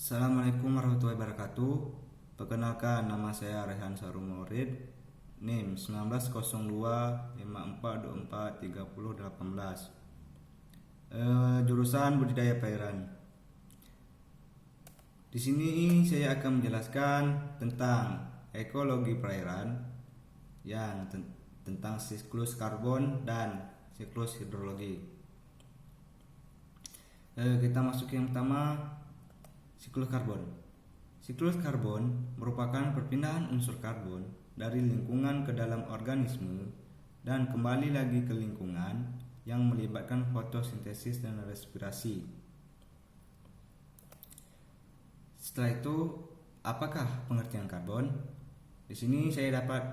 Assalamualaikum warahmatullahi wabarakatuh. Perkenalkan, nama saya Rehan Sarung Maurid, NIM 190254243018. Jurusan budidaya perairan. Di sini saya akan menjelaskan tentang ekologi perairan yang tentang siklus karbon dan siklus hidrologi. Kita masuk yang pertama, siklus karbon. Siklus karbon merupakan perpindahan unsur karbon dari lingkungan ke dalam organisme dan kembali lagi ke lingkungan yang melibatkan fotosintesis dan respirasi. Setelah itu, apakah pengertian karbon? Di sini saya dapat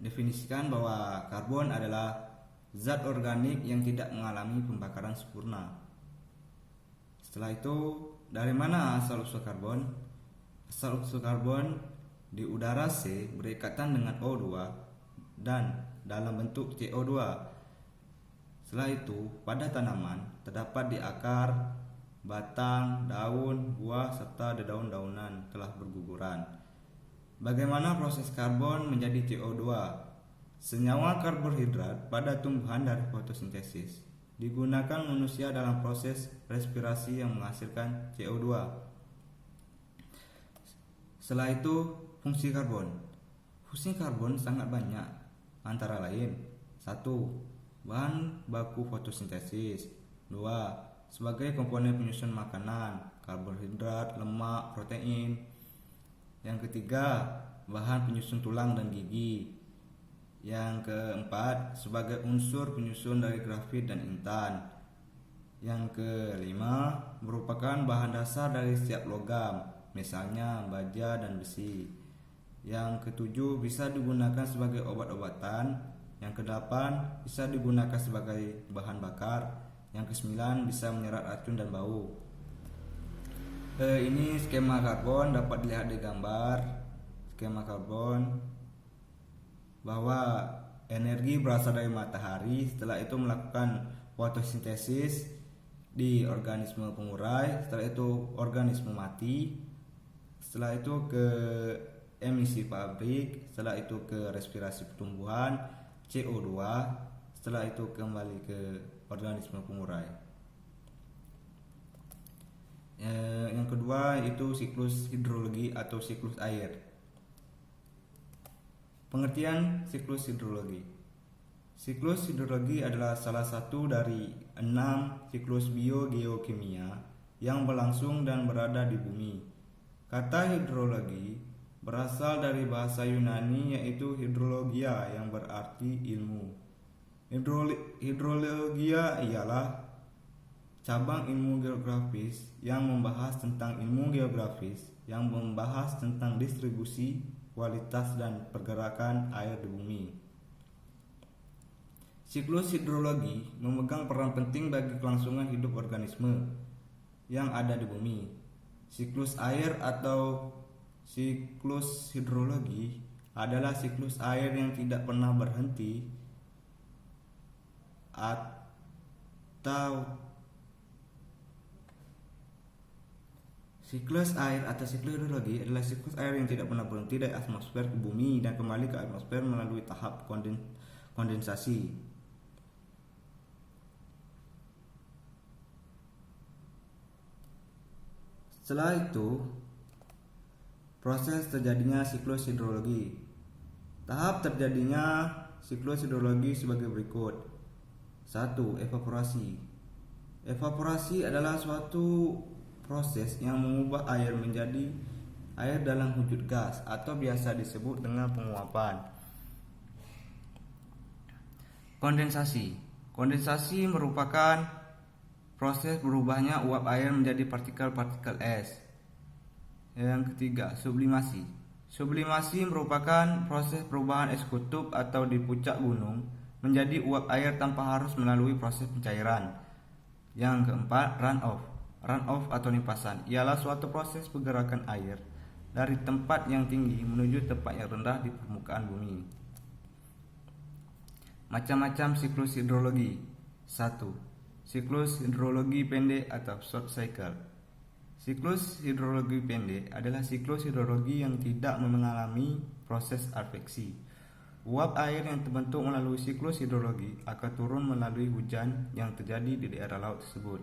definisikan bahwa karbon adalah zat organik yang tidak mengalami pembakaran sempurna. Setelah itu, dari mana asal-usul karbon? Asal-usul karbon di udara C berikatan dengan O2 dan dalam bentuk CO2. Setelah itu, pada tanaman terdapat di akar, batang, daun, buah, serta daun-daunan telah berguguran. Bagaimana proses karbon menjadi CO2? Senyawa karbohidrat pada tumbuhan dari fotosintesis digunakan manusia dalam proses respirasi yang menghasilkan CO2. Setelah itu, fungsi karbon. Fungsi karbon sangat banyak, antara lain 1. Bahan baku fotosintesis. 2. Sebagai komponen penyusun makanan, karbohidrat, lemak, protein. Yang ketiga, bahan penyusun tulang dan gigi. Yang keempat, sebagai unsur penyusun dari grafit dan intan. Yang kelima, merupakan bahan dasar dari setiap logam, misalnya baja dan besi. Yang ketujuh, bisa digunakan sebagai obat-obatan. Yang kedelapan, bisa digunakan sebagai bahan bakar. Yang kesembilan, bisa menyerap racun dan bau. Ini skema karbon, dapat dilihat di gambar skema karbon, bahwa energi berasal dari matahari, setelah itu melakukan fotosintesis di organisme pengurai, setelah itu organisme mati, setelah itu ke emisi pabrik, setelah itu ke respirasi pertumbuhan, CO2, setelah itu kembali ke organisme pengurai. Yang kedua itu siklus hidrologi atau siklus air. Pengertian siklus hidrologi. Siklus hidrologi adalah salah satu dari 6 siklus biogeokimia yang berlangsung dan berada di bumi. Kata hidrologi berasal dari bahasa Yunani yaitu hidrologia yang berarti ilmu. Hidrologia ialah cabang ilmu geografis yang membahas tentang ilmu geografis yang membahas tentang distribusi, kualitas dan pergerakan air di bumi. Siklus hidrologi memegang peran penting bagi kelangsungan hidup organisme yang ada di bumi. Siklus air atau siklus hidrologi adalah siklus air yang tidak pernah berhenti atau siklus air atau siklus hidrologi adalah siklus air yang tidak pernah berhenti dari atmosfer ke bumi dan kembali ke atmosfer melalui tahap kondensasi. Setelah itu, proses terjadinya siklus hidrologi. Tahap terjadinya siklus hidrologi sebagai berikut. 1. Evaporasi. Evaporasi adalah suatu proses yang mengubah air menjadi air dalam wujud gas atau biasa disebut dengan penguapan. Kondensasi. Kondensasi merupakan proses berubahnya uap air menjadi partikel-partikel es. Yang ketiga, sublimasi. Sublimasi merupakan proses perubahan es kutub atau di puncak gunung menjadi uap air tanpa harus melalui proses pencairan. Yang keempat, runoff. Runoff atau nipasan ialah suatu proses pergerakan air dari tempat yang tinggi menuju tempat yang rendah di permukaan bumi. Macam-macam siklus hidrologi. 1. Siklus hidrologi pendek atau short cycle. Siklus hidrologi pendek adalah siklus hidrologi yang tidak mengalami proses adveksi. Uap air yang terbentuk melalui siklus hidrologi akan turun melalui hujan yang terjadi di daerah laut tersebut.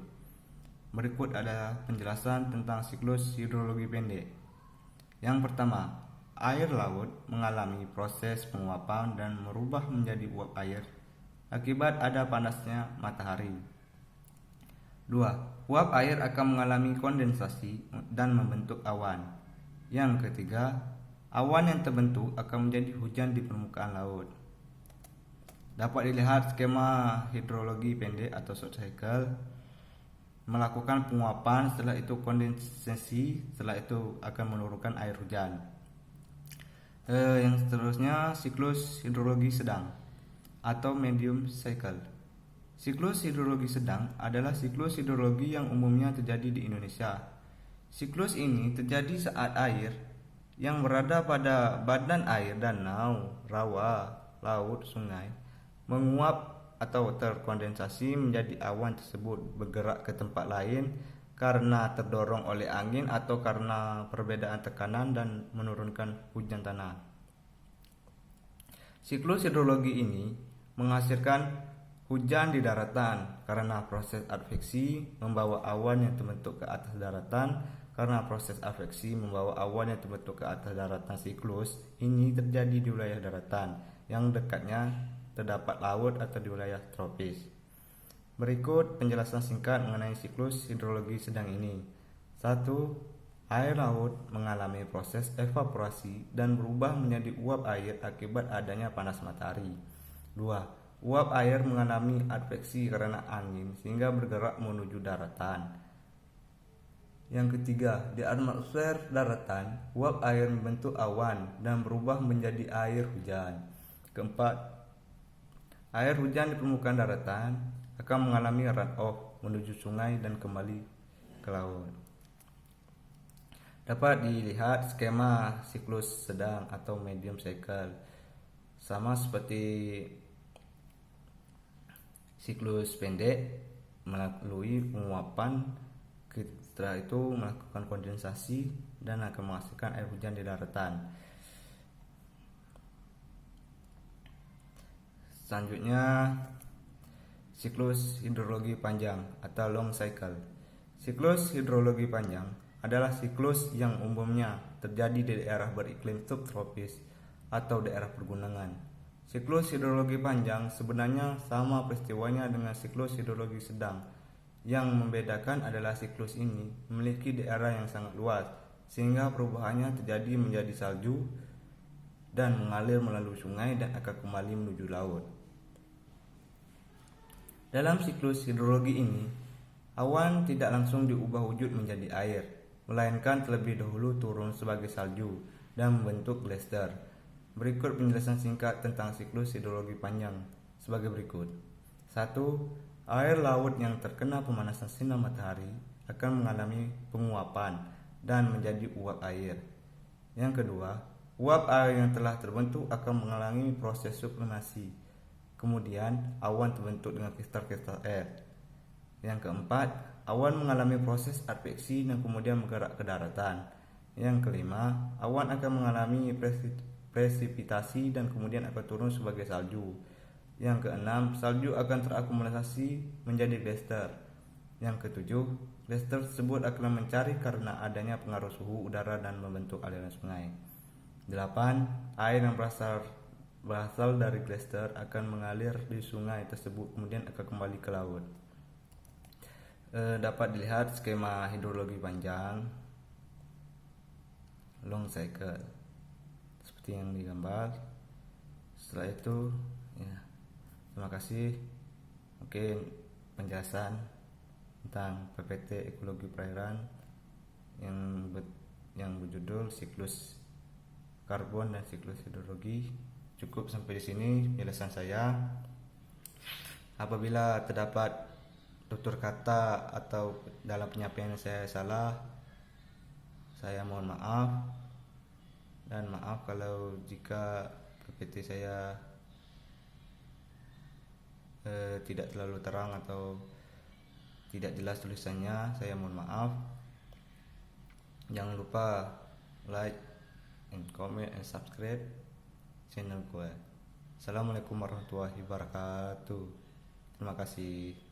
Berikut adalah penjelasan tentang siklus hidrologi pendek. Yang pertama, air laut mengalami proses penguapan dan merubah menjadi uap air akibat ada panasnya matahari. 2. Uap air akan mengalami kondensasi dan membentuk awan. Yang ketiga, awan yang terbentuk akan menjadi hujan di permukaan laut. Dapat dilihat skema hidrologi pendek atau short cycle. Melakukan penguapan, setelah itu kondensasi, setelah itu akan menurunkan air hujan. Yang seterusnya siklus hidrologi sedang atau medium cycle. Siklus hidrologi sedang adalah siklus hidrologi yang umumnya terjadi di Indonesia. Siklus ini terjadi saat air yang berada pada badan air danau, rawa, laut, sungai menguap atau terkondensasi menjadi awan tersebut bergerak ke tempat lain karena terdorong oleh angin atau karena perbedaan tekanan dan menurunkan hujan tanah. Siklus hidrologi ini menghasilkan hujan di daratan karena proses adveksi membawa awan yang terbentuk ke atas daratan. Karena proses adveksi membawa awan yang terbentuk ke atas daratan, siklus ini terjadi di wilayah daratan yang dekatnya terdapat laut atau di wilayah tropis. Berikut penjelasan singkat mengenai siklus hidrologi sedang ini. 1. Air laut mengalami proses evaporasi dan berubah menjadi uap air akibat adanya panas matahari. 2. Uap air mengalami adveksi karena angin sehingga bergerak menuju daratan. Yang ketiga, di atmosfer daratan, uap air membentuk awan dan berubah menjadi air hujan. Keempat, air hujan di permukaan daratan akan mengalami run-off menuju sungai dan kembali ke laut. Dapat dilihat skema siklus sedang atau medium cycle. Sama seperti siklus pendek melalui penguapan, setelah itu melakukan kondensasi dan akan menghasilkan air hujan di daratan. Selanjutnya siklus hidrologi panjang atau long cycle. Siklus hidrologi panjang adalah siklus yang umumnya terjadi di daerah beriklim subtropis atau daerah pergunungan. Siklus hidrologi panjang sebenarnya sama peristiwanya dengan siklus hidrologi sedang. Yang membedakan adalah siklus ini memiliki daerah yang sangat luas sehingga perubahannya terjadi menjadi salju dan mengalir melalui sungai dan akan kembali menuju laut. Dalam siklus hidrologi ini, awan tidak langsung diubah wujud menjadi air, melainkan terlebih dahulu turun sebagai salju dan membentuk glacier. Berikut penjelasan singkat tentang siklus hidrologi panjang sebagai berikut. 1. Air laut yang terkena pemanasan sinar matahari akan mengalami penguapan dan menjadi uap air. Yang kedua, uap air yang telah terbentuk akan mengalami proses sublimasi. Kemudian, awan terbentuk dengan kristal-kristal air. Yang keempat, awan mengalami proses adveksi dan kemudian bergerak ke daratan. Yang kelima, awan akan mengalami presipitasi dan kemudian akan turun sebagai salju. Yang keenam, salju akan terakumulasi menjadi glacier. Yang ketujuh, glacier tersebut akan mencari karena adanya pengaruh suhu udara dan membentuk aliran sungai. 8. Air yang berasal dari glacier akan mengalir di sungai tersebut kemudian akan kembali ke laut. Dapat dilihat skema hidrologi panjang long cycle seperti yang digambar. Setelah itu ya, terima kasih. Mungkin penjelasan tentang PPT ekologi perairan yang berjudul siklus karbon dan siklus hidrologi. Cukup sampai di sini penjelasan saya. Apabila terdapat tutur kata atau dalam penyampaian saya salah, saya mohon maaf. Dan maaf kalau jika PPT saya tidak terlalu terang atau tidak jelas tulisannya, saya mohon maaf. Jangan lupa like and comment and subscribe channel gue. Assalamualaikum warahmatullahi wabarakatuh. Terima kasih.